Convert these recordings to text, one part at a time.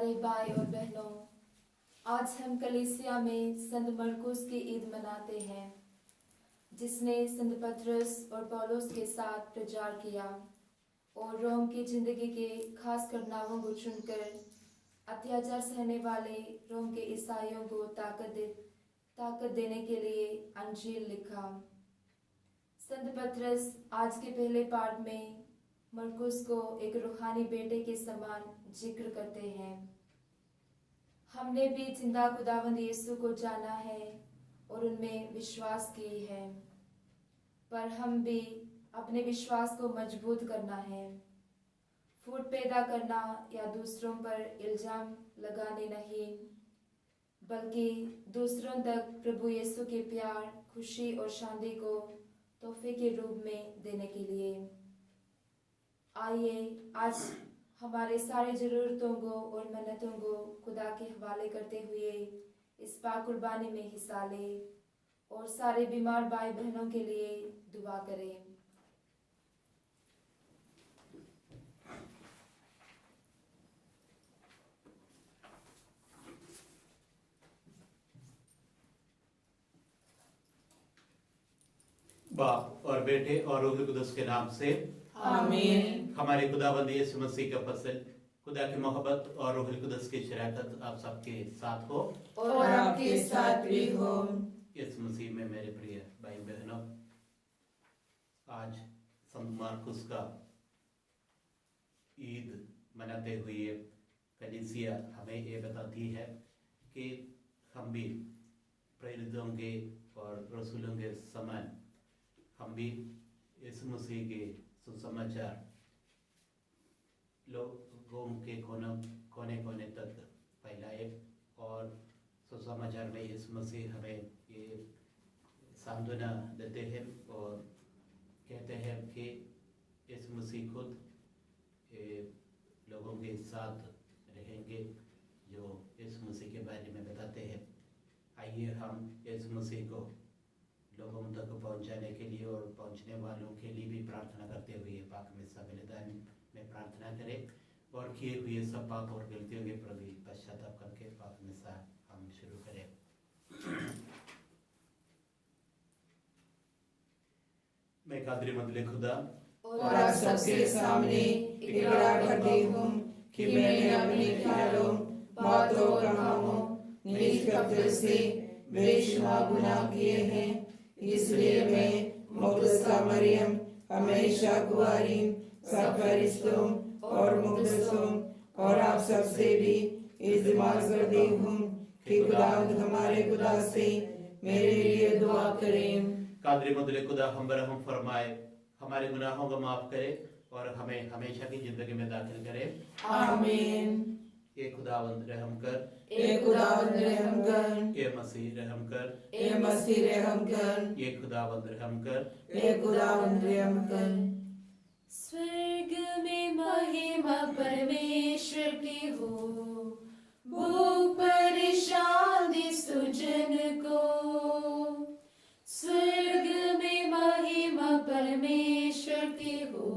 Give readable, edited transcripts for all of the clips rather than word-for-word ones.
प्यारे भाई और बहनों, आज हम कलीसिया में संत मरकुस की ईद मनाते हैं, जिसने संत पतरस और पौलुस के साथ प्रचार किया और रोम की जिंदगी के खास घटनाओं को चुनकर अत्याचार सहने वाले रोम के ईसाइयों को ताकत देने के लिए अंजील लिखा। संत पतरस आज के पहले पाठ में मरकुस को एक रूहानी बेटे के समान जिक्र करते हैं। हमने भी जिंदा खुदावंद यीशु को जाना है और उनमें विश्वास की है, पर हम भी अपने विश्वास को मजबूत करना है। फूट पैदा करना या दूसरों पर इल्जाम लगाने नहीं, बल्कि दूसरों तक प्रभु यीशु के प्यार, खुशी और शांति को तोहफे के रूप में देने के लिए। आइए आज हमारे सारे ज़रूरतों को और मन्नतों को खुदा के हवाले करते हुए इस पाक कुर्बानी में हिस्सा लें और सारे बीमार भाई बहनों के लिए दुआ करें। बाप और बेटे और रूह कुदस के नाम से आमीन। हमारे खुदावंद यीशु मसीह का फजल, खुदा की मोहब्बत और रूह कुदस की शराकत आप सबके साथ हो और आपके साथ भी हो। इस मसीह में मेरे प्रिय भाई बहनों, आज संत मार्कुस का ईद मनाते हुए कलीसिया हमें ये बताती है कि हम भी प्रेरितों के और रसूलों के समान हम भी इस मसीह के सुसमाचार लोगों के कोने कोने तक फैलाए और सुसमाचार में इस मसीह हमें ये सांत्वना देते हैं और कहते हैं कि इस मसीह खुद लोगों के साथ रहेंगे जो इस मसीह के बारे में बताते हैं। आइए हम इस मसीह को लोगों तक पहुंचाने के लिए और पहुंचने वालों के लिए भी प्रार्थना करते हुए पाक में बलिदान में प्रार्थना करें और किए हुए सब पाप और गलतियों के प्रति पश्चाताप करके पाक में हम शुरू करें। मैं कादरी मंदले खुदा और आप सबके सामने इकरार करती हूँ कि मैंने अपने ख्यालों, बातों, कामों, निज कब्जे से बेशुमार गुनाह किए हैं। इसलिए मैं मुक़द्दसा मरियम, हमेशा कुंवारी, सब फरिश्तों और मुक़द्दसों और आप सबसे भी इल्तिमास करती हूँ कि खुदावंद हमारे खुदा से मेरे लिए दुआ करें। कादरी मंदले खुदा हम पर रहम फरमाए, हमारे गुनाहों को माफ करे और हमें हमेशा की जिंदगी में दाखिल करे। आमीन। ए खुदावंद रहम कर, ए खुदावंद रहम कर, ए मसीह रहम कर, ए मसीह रहम कर, ए खुदावंद रहम कर, ए खुदावंद रहम कर। स्वर्ग में महिमा परमेश्वर की हो, भूख पर शांति सुजन को। स्वर्ग में महिमा परमेश्वर की हो,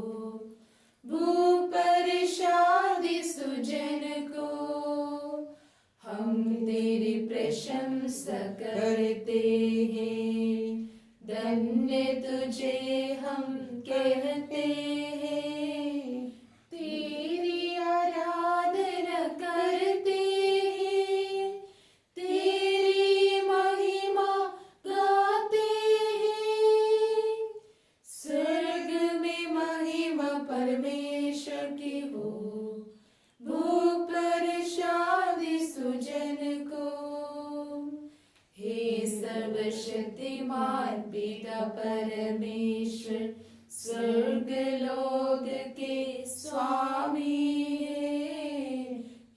भूख पर शांति सुजन को। हम तेरी प्रशंसा करते हैं, धन्य तुझे हम कहते हैं। तेरी आराधना करते हैं, तेरी महिमा गाते हैं। स्वर्ग में महिमा परमेश्वर की हो, भूख पर शांति सुजन को। हे सर्वशक्तिमान पिता परमेश्वर, स्वर्ग लोक के स्वामी है।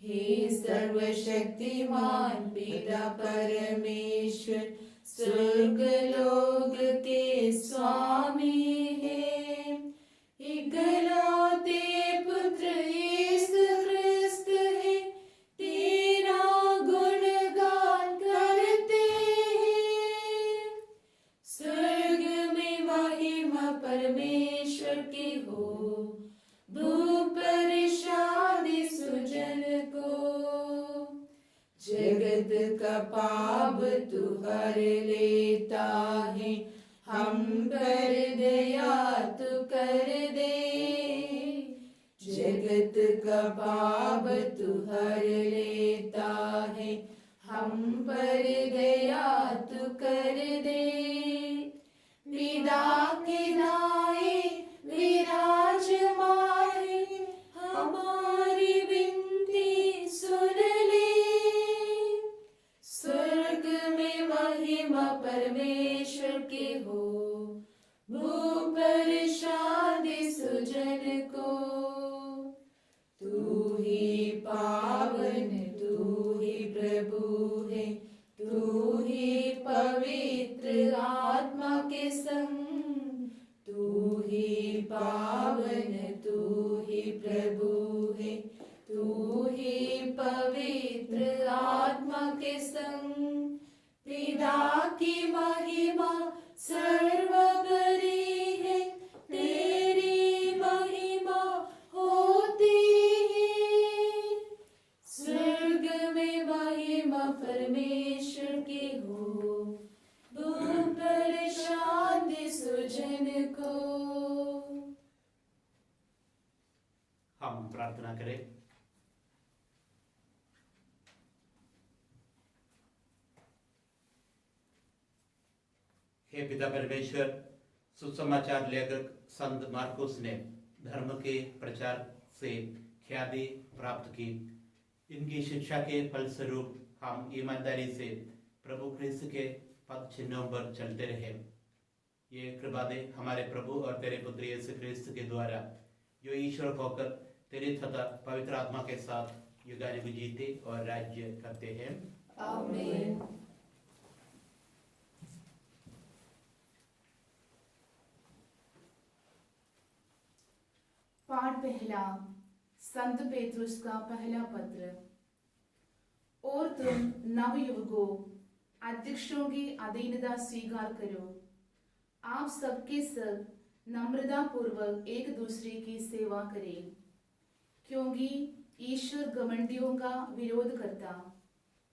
हे सर्वशक्तिमान पिता परमेश्वर, स्वर्ग लोक के स्वामी है। इकलौते पुत्र यीशु ख्रिस्त है, तेरा गुणगान करते हैं। स्वर्ग में महिमा परमेश्वर की हो, भूख पर शांति सुजन को। का पाप तू हर लेता है, हम पर दया तू कर दे। जगत का पाप तू हर लेता है, हम पर दया तू कर दे। पिता के दाएं विराजमान हमारी विनती सुन ले। स्वर्ग में महिमा परमेश्वर के हो, भू पर शांति सुजन को। तू ही पावन, तू ही प्रभु है, तू ही पवित्र आत्मा के संग। तू ही पावन, तू ही प्रभु है, तू ही पवित्र आत्मा के संग। पिता की महिमा सर्वोपरि है, तेरी महिमा होती है। स्वर्ग में महिमा परमेश्वर की हो, भू पर शांति सुजन को। हम प्रार्थना करें। हे पिता परमेश्वर, सुसमाचार लेखक संत मार्कुस ने धर्म के प्रचार से ख्याति प्राप्त की। इनकी शिक्षा के फलस्वरूप हम ईमानदारी से प्रभु क्रिस्त के पद चिन्हों पर चलते रहे। ये कृपा दे हमारे प्रभु और तेरे पुत्र यीशु क्रिस्त के द्वारा, जो ईश्वर होकर तेरे तथा पवित्र आत्मा के साथ युगानुग जीते और राज्य करते हैं। आमीन। पाठ पहला, संत पेतरुस का पहला पत्र। और तुम नवयुवकों, अध्यक्षों की अधीनता स्वीकार करो। आप सबके सब नम्रता पूर्वक एक दूसरे की सेवा करें, क्योंकि ईश्वर घमंडियों का विरोध करता,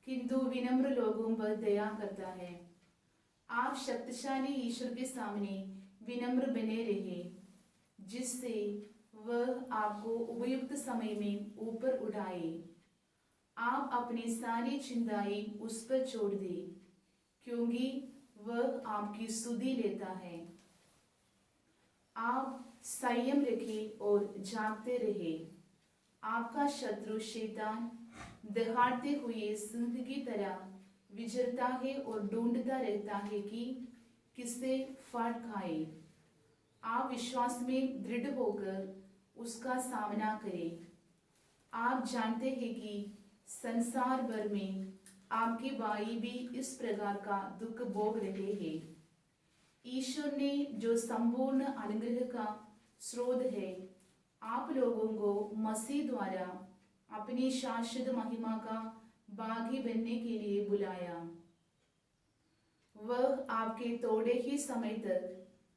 किंतु विनम्र लोगों पर दया करता है। आप शक्तिशाली ईश्वर के सामने विनम्र बने रहे, जिससे वह आपको उपयुक्त समय में ऊपर उठाए। आप अपनी सारी चिंताएं उस पर छोड़ दें, क्योंकि वह आपकी सुधि लेता है। आप संयम रखें और जागते रहे। आपका शत्रु शैतान दहाड़ते हुए सिंह की तरह विचरता है और ढूंढता रहता है कि किसे फाड़ खाए। आप विश्वास में दृढ़ होकर उसका सामना करें। आप जानते हैं कि संसार भर में आपके भाई भी इस प्रकार का दुख भोग रहे हैं। ईश्वर ने जो संपूर्ण अनुग्रह का स्रोत है, आप लोगों को मसीह द्वारा अपनी शाश्वत महिमा का भागी बनने के लिए बुलाया। वह आपके थोड़े ही समय तक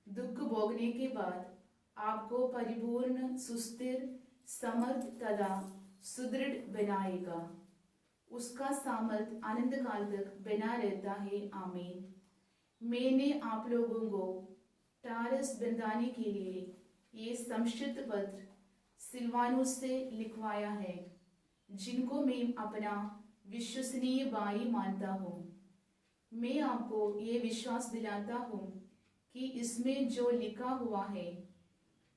दुख भोगने के बाद आपको परिपूर्ण, सुस्थिर, समर्थ तथा सुदृढ़ बनाएगा। उसका सामर्थ अनंत काल तक बना रहता है। आमीन। मैंने आप लोगों को टारस बंधाने के लिए ये संक्षिप्त पत्र सिलवानुस से लिखवाया है, जिनको मैं अपना विश्वसनीय भाई मानता हूँ। मैं आपको ये विश्वास दिलाता हूँ कि इसमें जो लिखा हुआ है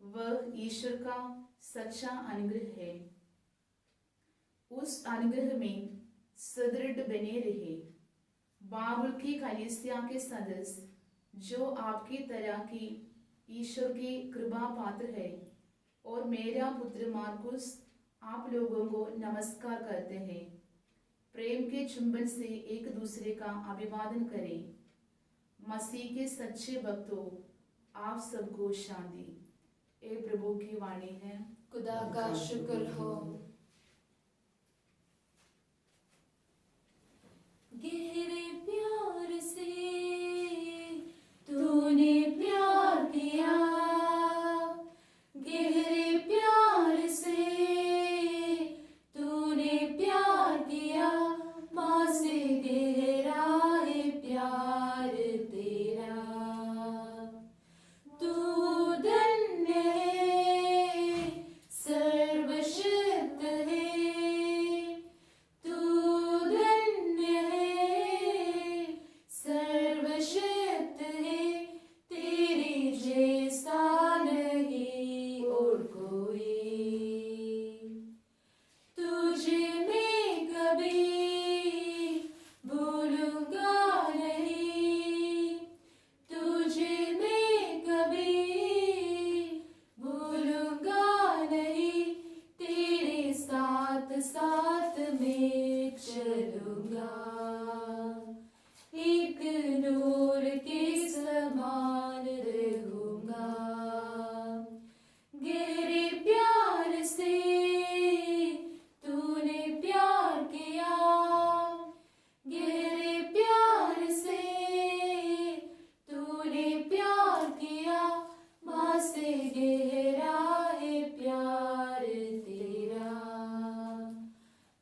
वह ईश्वर का सच्चा अनुग्रह है। उस अनुग्रह में सुदृढ़ बने रहे। बाबुल की कलीसिया के सदस्य, जो आपकी तरह की ईश्वर की कृपा पात्र है, और मेरा पुत्र मार्कुस आप लोगों को नमस्कार करते हैं। प्रेम के चुंबन से एक दूसरे का अभिवादन करें। मसीह के सच्चे भक्तों, आप सबको शांति। ए प्रभु की वाणी है। खुदा का शुक्र हो। गहरे प्यार से तूने प्यार किया, गहरे प्यार से तूने प्यार किया, माँ से गहरा से गहरा है प्यार तेरा,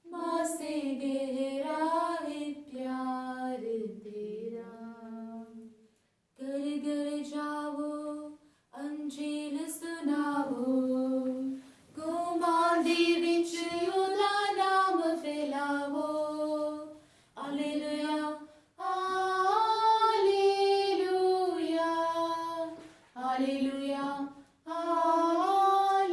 माँ से गहरा है प्यार तेरा। घर घर जाओ अंजील सुनाओ, कुमांदी विच ओदा नाम फैलाओ। Hallelujah hallelujah hallelujah hallelujah.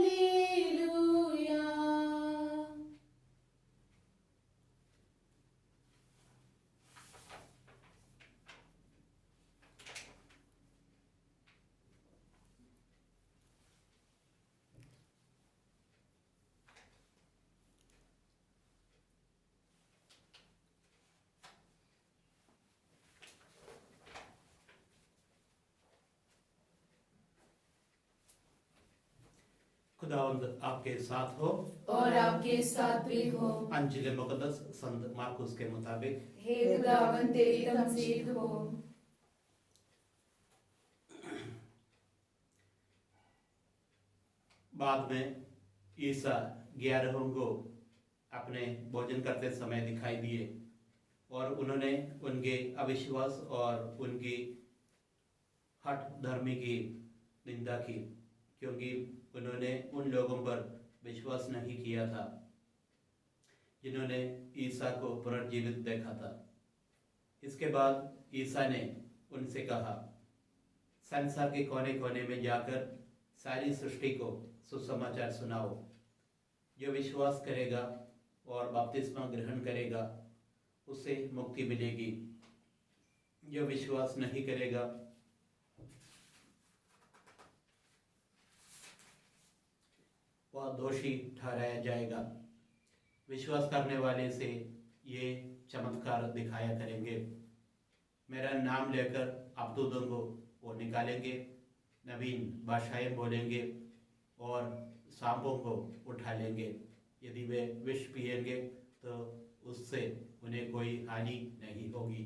खुदावंद आपके साथ हो और आपके साथ भी हो। अंजिल मुकद्दस संत मार्कुस के मुताबिक। हे खुदावंद तेरी तमजीद हो। बाद में ईसा 11 को अपने भोजन करते समय दिखाई दिए और उन्होंने उनके अविश्वास और उनकी हठ धर्मी की निंदा की, क्योंकि उन्होंने उन लोगों पर विश्वास नहीं किया था जिन्होंने ईसा को पुनर्जीवित देखा था। इसके बाद ईसा ने उनसे कहा, संसार के कोने कोने में जाकर सारी सृष्टि को सुसमाचार सुनाओ। जो विश्वास करेगा और बपतिस्मा ग्रहण करेगा उसे मुक्ति मिलेगी। जो विश्वास नहीं करेगा वह दोषी ठहराया जाएगा। विश्वास करने वाले से ये चमत्कार दिखाया करेंगे। मेरा नाम लेकर अब्दुदों को वो निकालेंगे, नवीन भाषाएं बोलेंगे और सांपों को उठा लेंगे। यदि वे विष पिएंगे तो उससे उन्हें कोई हानि नहीं होगी।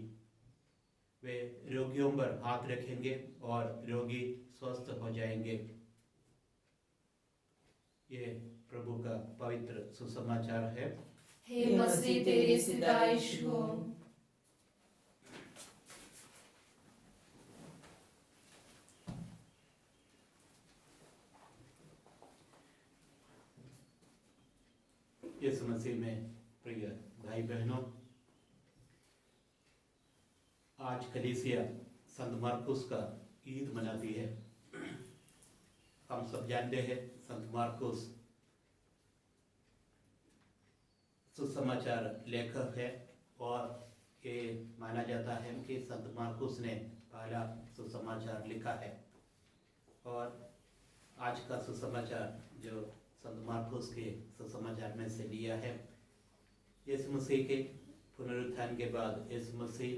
वे रोगियों पर हाथ रखेंगे और रोगी स्वस्थ हो जाएंगे। ये प्रभु का पवित्र सुसमाचार है। हे मसीह तेरी सिताइश हो। यीशु मसीह में प्रिय भाई बहनों, आज कलीसिया संत मार्कुस का ईद मनाती है। हम सब जानते हैं संत मार्कुस सुसमाचार लेखक है और ये माना जाता है कि संत मार्कुस ने पहला सुसमाचार लिखा है। और आज का सुसमाचार जो संत मार्कुस के सुसमाचार में से लिया है, यीशु मसीह के पुनरुत्थान के बाद यीशु मसीह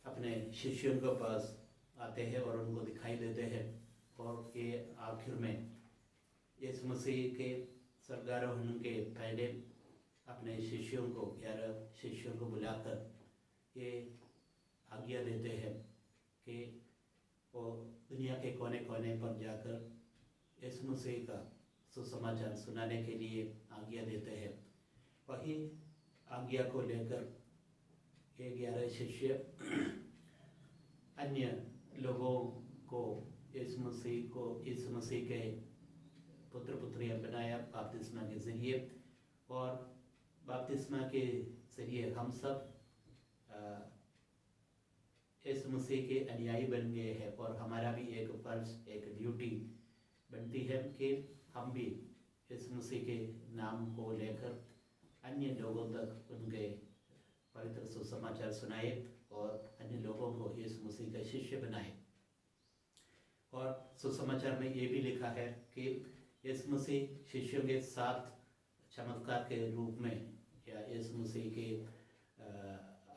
अपने शिष्यों के पास आते हैं और उनको दिखाई देते हैं। और ये आखिर में यीशु मसीह के स्वर्गारोहण के पहले अपने शिष्यों को 11 शिष्यों को बुलाकर ये आज्ञा देते हैं कि वो दुनिया के कोने कोने पर जाकर यीशु मसीह का सुसमाचार सुनाने के लिए आज्ञा देते हैं। वही आज्ञा को लेकर ये 11 शिष्य अन्य लोगों को यीशु मसीह के पुत्र पुत्रियां बनाया बपतिस्मा के जरिए। और बपतिस्मा के जरिए हम सब यीशु मसीह के अनुयायी बन गए हैं और हमारा भी एक फर्ज, एक ड्यूटी बनती है कि हम भी यीशु मसीह के नाम को लेकर अन्य लोगों तक उनके पवित्र सुसमाचार सुनाए और अन्य लोगों को यीशु मसीह का शिष्य बनाए। और सुसमाचार में ये भी लिखा है कि यीशु मसीह शिष्यों के साथ चमत्कार के रूप में या यीशु मसीह के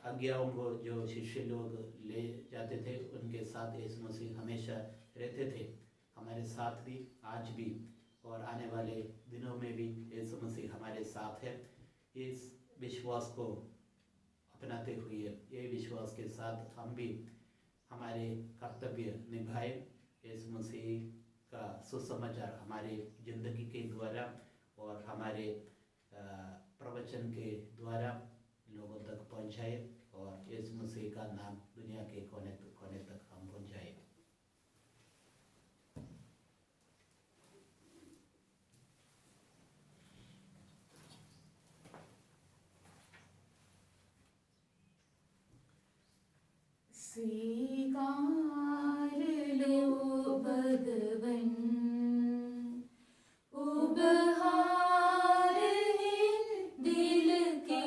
आज्ञाओं को जो शिष्य लोग ले जाते थे उनके साथ यीशु मसीह हमेशा रहते थे। हमारे साथ भी आज भी और आने वाले दिनों में भी यीशु मसीह हमारे साथ है। इस विश्वास को अपनाते हुए ये विश्वास के साथ हम भी हमारे कर्तव्य निभाएं यीशु मसीह का सुसमाचार हमारे जिंदगी के द्वारा और हमारे प्रवचन के द्वारा लोगों तक पहुंचाए और यीशु मसीह का नाम दुनिया के कोने तक हम पहुंचाए। स्वीकार लो भगवन उपहार है दिल की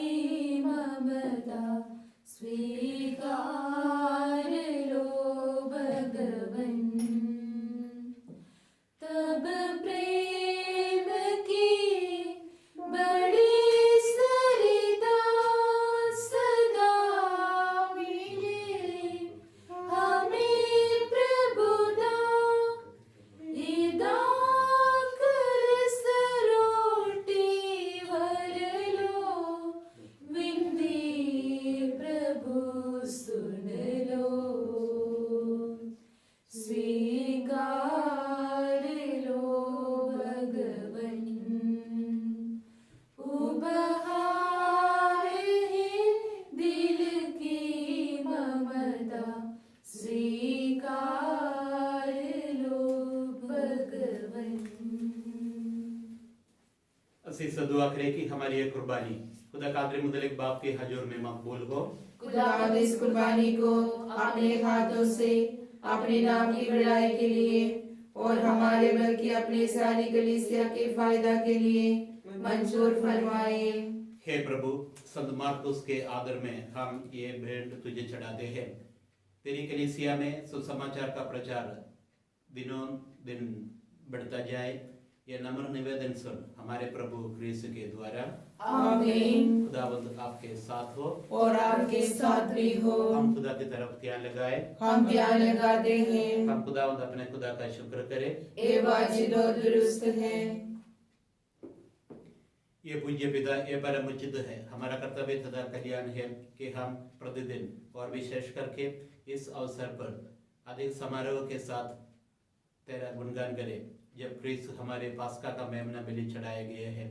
ममता, स्वीकार लो भगवन तब प्रेम की बड़ी सरिता सदा मिले हमें प्रभुदा, इदा कर सरोटी भर लो, विनती प्रभु सुन लो, स्वीकार लो भगवन उपहार है दिल की ममता, स्वीकार लो भगवन। ਅਸੀਂ ਦੁਆ ਕਰੇ कि हमारी ये कुर्बानी खुदा कादर मुतलक बाप के हजूर में मकबूल हो। खुदावंद इस कुर्बानी को अपने हाथों से अपने नाम की बड़ाई के लिए और हमारे बल्कि अपनी सारी कलीसिया के फायदा के लिए मंजूर फरमाए। हे प्रभु, संत मार्कुस के आदर में हम ये भेंट तुझे चढ़ाते हैं। तेरी कलीसिया में सुसमाचार का प्रचार दिनों दिन बढ़ता जाए, ये नम्र निवेदन सुन हमारे प्रभु क्रिस्त के द्वारा। आमीन। खुदावंद आपके साथ हो और आपके साथ भी हो। हम खुदा की तरफ ध्यान लगाए। हम ध्यान लगाते हैं। हम खुदावंद अपने खुदा का शुक्र करें। ये वाजिब और दुरुस्त है। ये पूज्य पिता, ये परम उचित है, हमारा कर्तव्य तथा कल्याण है कि हम प्रतिदिन और विशेष करके इस अवसर पर अधिक समारोह के साथ तेरा गुणगान करें जब क्रिस्त हमारे पास्का का मेमना बलि चढ़ाए गए हैं।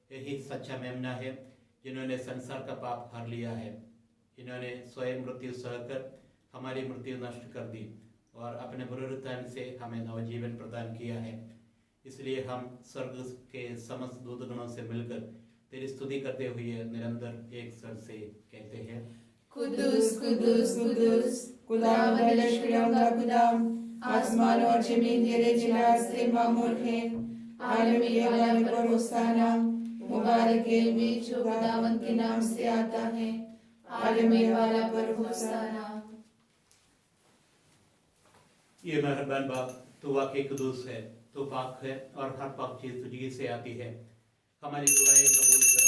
यही सच्चा मेमना है जिन्होंने संसार का पाप हर लिया है। इन्होंने स्वयं मृत्यु सहकर हमारी मृत्यु नष्ट कर दी और अपने पुनरुत्थान से हमें नवजीवन प्रदान किया है। इसलिए हम स्वर्ग के समस्त दूतगणों से मिलकर तेरी स्तुति करते हुए निरंतर एक स्वर से कहते हैं, कुदूस कुदूस कुदूस खुदावंद लश्करों का खुदा, आसमान और जमीन तेरे जलाल से मामूर है। आलमी अवाल पर होसाना, मुबारक है वे जो खुदावंद के नाम से आता है। आलमी वाला पर होसाना। ये मेहरबान बाप, तू वाकई कुदूस है, तू पाक है और हर पाक चीज तुझी से आती है। हमारी दुआएं कबूल कर,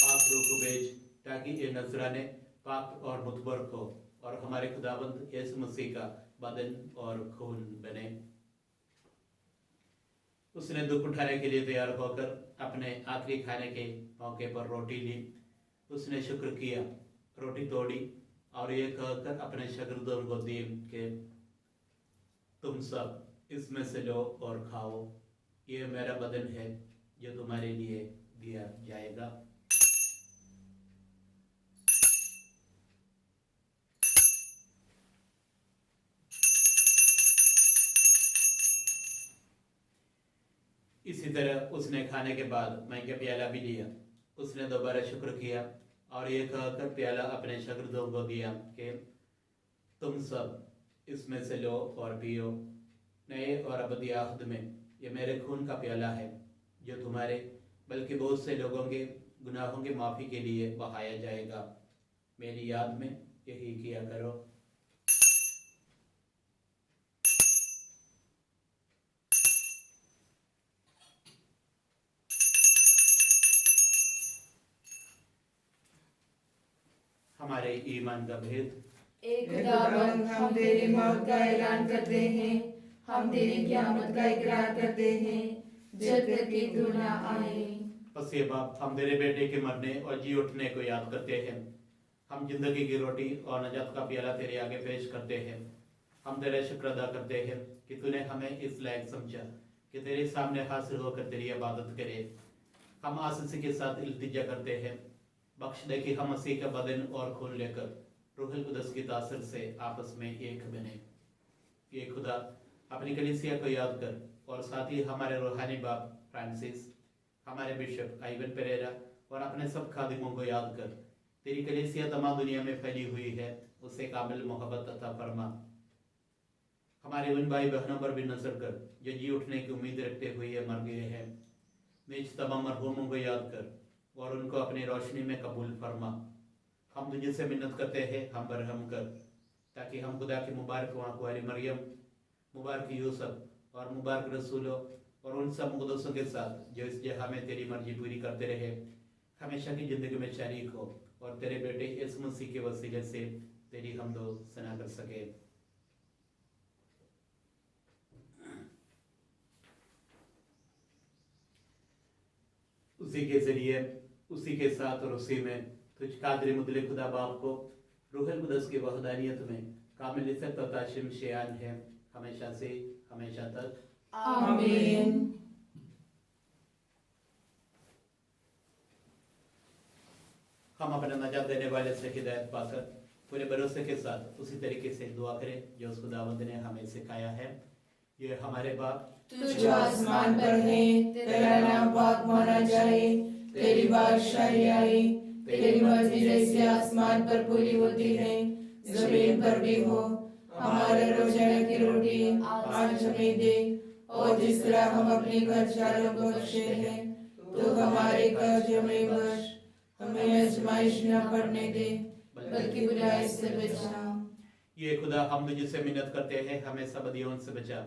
पाक रूह को भेज ताकि ये नजराने पाक और मुतबरक हो और हमारे खुदावंद यीशु मसीह का बदन और खून बने। उसने दुख उठाने के लिए तैयार होकर अपने आखिरी खाने के मौके पर रोटी ली। उसने शुक्र किया, रोटी तोड़ी और ये कहकर अपने शागिर्दों को दी कि तुम सब इसमें से लो और खाओ, ये मेरा बदन है जो तुम्हारे लिए दिया जाएगा। इसी तरह उसने खाने के बाद मैं का प्याला भी लिया। उसने दोबारा शुक्र किया और ये कहकर प्याला अपने शागिर्दों को दिया कि तुम सब इसमें से लो और पियो, नए और अबदी आहद में ये मेरे खून का प्याला है जो तुम्हारे बल्कि बहुत से लोगों के गुनाहों की माफ़ी के लिए बहाया जाएगा। मेरी याद में यही किया करो। हमारे ईमान का भेद। एक खुदावंद, हम तेरी मौत का ऐलान करते हैं, हम तेरी क़यामत का इकरार करते हैं जब तक कि तू न आए। बस ये बाप, हम तेरे बेटे के मरने और जी उठने को याद करते हैं। हम जिंदगी की रोटी और नजात का प्याला तेरे आगे पेश करते हैं। हम तेरा शुक्र अदा करते हैं कि तूने हमें इस लायक समझा कि तेरे सामने हाजिर होकर तेरी इबादत करें। हम आसीसी के साथ इल्तिजा करते हैं, बख्श दे कि हम मसीह का बदन और खून लेकर रूहुल कुदस की तासीर से आपस में एक बने। ये खुदा अपनी कलीसिया को याद कर और साथ ही हमारे रूहानी बाप फ्रांसिस, हमारे बिशप आइवन पेरेरा और अपने सब खादिमों को याद कर तेरी कलीसिया तमाम दुनिया में फैली हुई है, उससे काबिल मोहब्बत अता फरमा। हमारे उन भाई बहनों पर भी नजर कर जो जी उठने की उम्मीद रखते हुए मर गए हैं। नीच तमाम मरहूमों को याद कर और उनको अपनी रोशनी में कबूल फरमा। हम तुझे से मिन्नत करते हैं, हम बरहम कर, ताकि हम खुदा की मुबारक कुंवारी मरियम, मुबारक यूसुफ और मुबारक रसूलों और उन सब मुक़द्दसों के साथ जो इस जहाँ में तेरी मर्जी पूरी करते रहे, हमेशा की ज़िंदगी में शरीक हो और तेरे बेटे यीशु मसीह के वसीले से तेरी हमदो सना कर सके। उसी के जरिए, उसी के साथ और उसी में तुझ कादिर मुतलक खुदा बाप को रूहुल कुदस की वहदानियत में कामिल इज्जत और ताशीम शेयान है, हमेशा से हमेशा तक। आमीन। हम अपने नजात देने वाले से हिदायत पाकर पूरे भरोसे के साथ उसी तरीके से दुआ करें जो उस खुदावंद ने हमें सिखाया है। ये हमारे बाप तू जो आसमान पर है, तेरा नाम पाक माना जाए, तेरी बादशाही आए, तेरी मर्जी जैसे आसमान पर पूरी होती है जमीन पर भी हो। हमारे रोजाना की रोटी आज हमें दे, और जिस तरह हम अपने कर्जदारों को बख्शे हैं, तो हमारे कर्ज हमें बख्श, हमें आजमाइश न पड़ने दे, बल्कि बुराई से बचा। ये खुदा हम तुझसे मिन्नत करते हैं, हमें सब बदियों से बचा,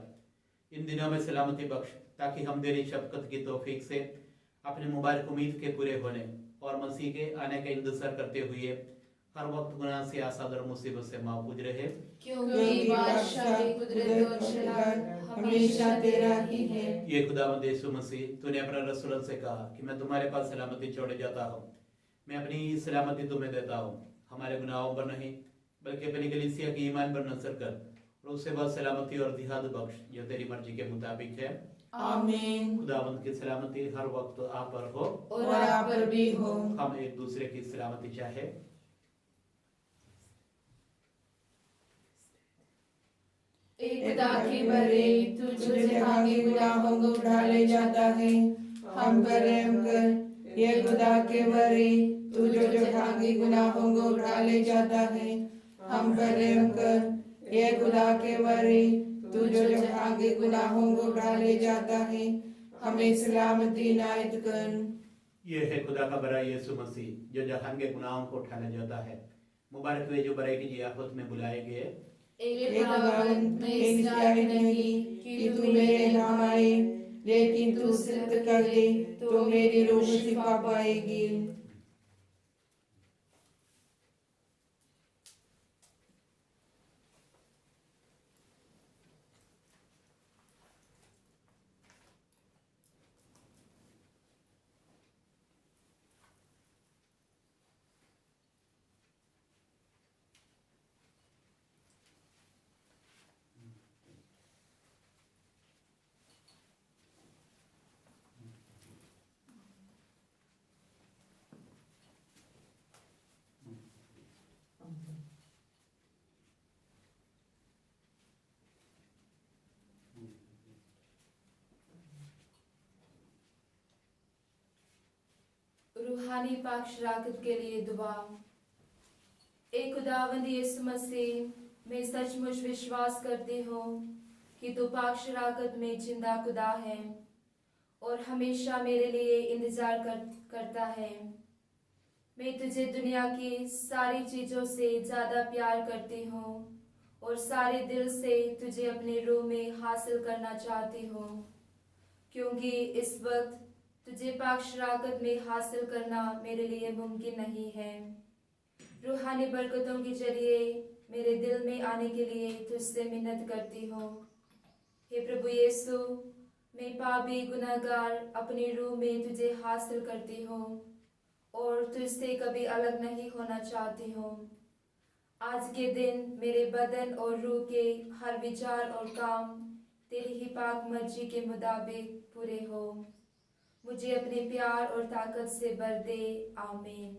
इन दिनों में सलामती बख्श, ताकि हम तेरी शफकत की तौफीक से अपने मुबारक उम्मीद के पूरे होने और मसीह के आने का इंतजार करते हुए हर वक्त गुनाह से आसाद और मुसीबत से महफूज रहे। क्योंकि बादशाही, कुदरत और जलाल हमेशा तेरा ही है। ये खुदावंद यीशु मसीह, तूने अपना रसूल से कहा कि मैं तुम्हारे पास सलामती छोड़े जाता हूँ, मैं अपनी सलामती तुम्हें देता हूँ। हमारे गुनाहों पर नहीं बल्कि अपनी कलीसिया की ईमान पर नजर कर और उससे बाद सलामती और जिहाद बख्श जो तेरी मर्जी के मुताबिक है। आमीन। खुदावंद की सलामती हर वक्त आप पर हो और आप पर भी हो। हम एक दूसरे की सलामती चाहे। एक खुदा की बरे, तू जो जहां के गुनाहों को उठा ले जाता है, हम पर रहम कर। ये खुदा के बरे, तू जो जहां के गुनाहों को उठा ले जाता है, हम पर रहम कर। ये खुदा के बरे, तू जो जहां के गुनाहों को उठा ले जाता है, हमें सलामती इनायत कर। ये है खुदा का बरा यीशु मसीह जो जहान के गुनाहों को उठाने जाता है। मुबारक वे जो बराई की जियाफत में बुलाए गए। एक खुदावंद, मैं इस लायक नहीं कि तू मेरे नाम आए, लेकिन तू सिद्ध कर दे तो मेरी रूह शिफा पाएगी। रूहानी पाक शराकत के लिए दुआ। ए खुदावंद यीशु मसीह, मैं सचमुच विश्वास करती हूँ कि तू पाक शराकत में जिंदा खुदा है और हमेशा मेरे लिए इंतजार करता है। मैं तुझे दुनिया की सारी चीज़ों से ज़्यादा प्यार करती हूँ और सारे दिल से तुझे अपने रूह में हासिल करना चाहती हूँ, क्योंकि इस वक्त तुझे पाक शराकत में हासिल करना मेरे लिए मुमकिन नहीं है। रूहानी बरकतों के जरिए मेरे दिल में आने के लिए तुझसे मिन्नत करती हूँ। हे प्रभु यीशु, मैं पापी गुनाहगार अपनी रूह में तुझे हासिल करती हूँ और तुझसे कभी अलग नहीं होना चाहती हूँ। आज के दिन मेरे बदन और रूह के हर विचार और काम तेरी ही पाक मर्जी के मुताबिक पूरे हो। मुझे अपने प्यार और ताकत से भर दे। आमीन।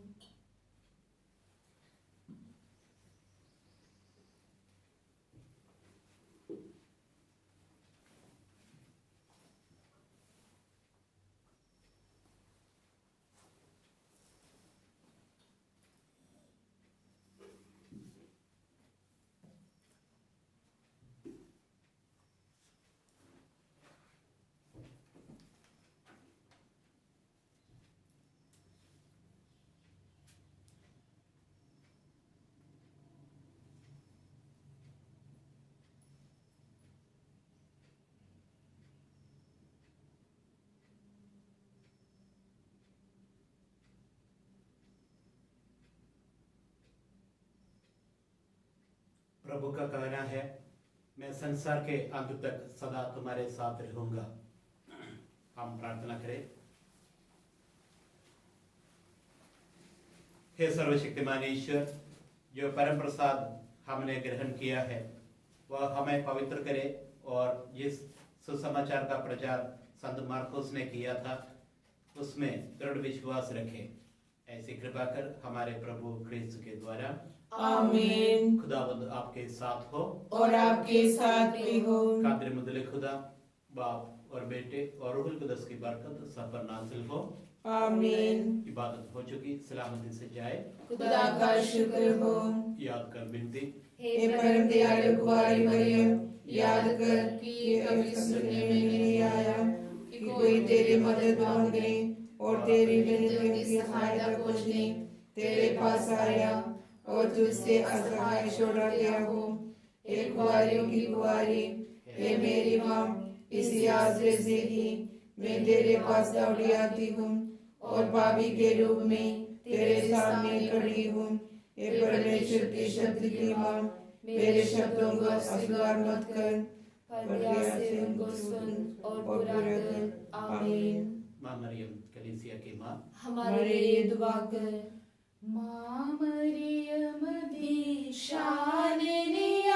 प्रभु का कहना है, मैं संसार के अंत तक सदा तुम्हारे साथ रहूंगा। हम प्रार्थना करें। हे सर्वशक्तिमान ईश्वर, जो परम प्रसाद हमने ग्रहण किया है वह हमें पवित्र करे और जिस सुसमाचार का प्रचार संत मार्कुस ने किया था उसमें दृढ़ विश्वास रखें। ऐसी कृपा कर हमारे प्रभु क्रिस्त के द्वारा। आमीन। खुदावंद आपके साथ हो और आपके साथ भी हो। कादिर मुदले खुदा बाप और बेटे और रूहुल कुदस की बरकत सब पर नाज़िल हो। आमीन। इबादत हो चुकी, सलामती से जाए। खुदा का शुक्र हो। याद कर विनती। हे परम दयालु कुंवारी मरियम, याद कर कि कभी सुनने में नहीं आया कि कोई तेरी मदद मांगने और तेरी विनतियों की सहायता खोजने तेरे पास आया और तुझसे असहाय छोड़ा गया हो। हे कुंवारियों की कुंवारी, हे मेरी माँ, इसी आसरे से ही मैं तेरे पास दौड़ी आती हूँ और पापी के रूप में तेरे सामने खड़ी हूँ। हे परमेश्वर के शब्द की माँ, मेरे शब्दों को अस्वीकार मत कर, पर दया से उनको सुन और पूरा कर। आमीन। माँ मरियम कलीसिया की माँ, हमारे लिए दुआ कर। माँ मरियम दी शान ने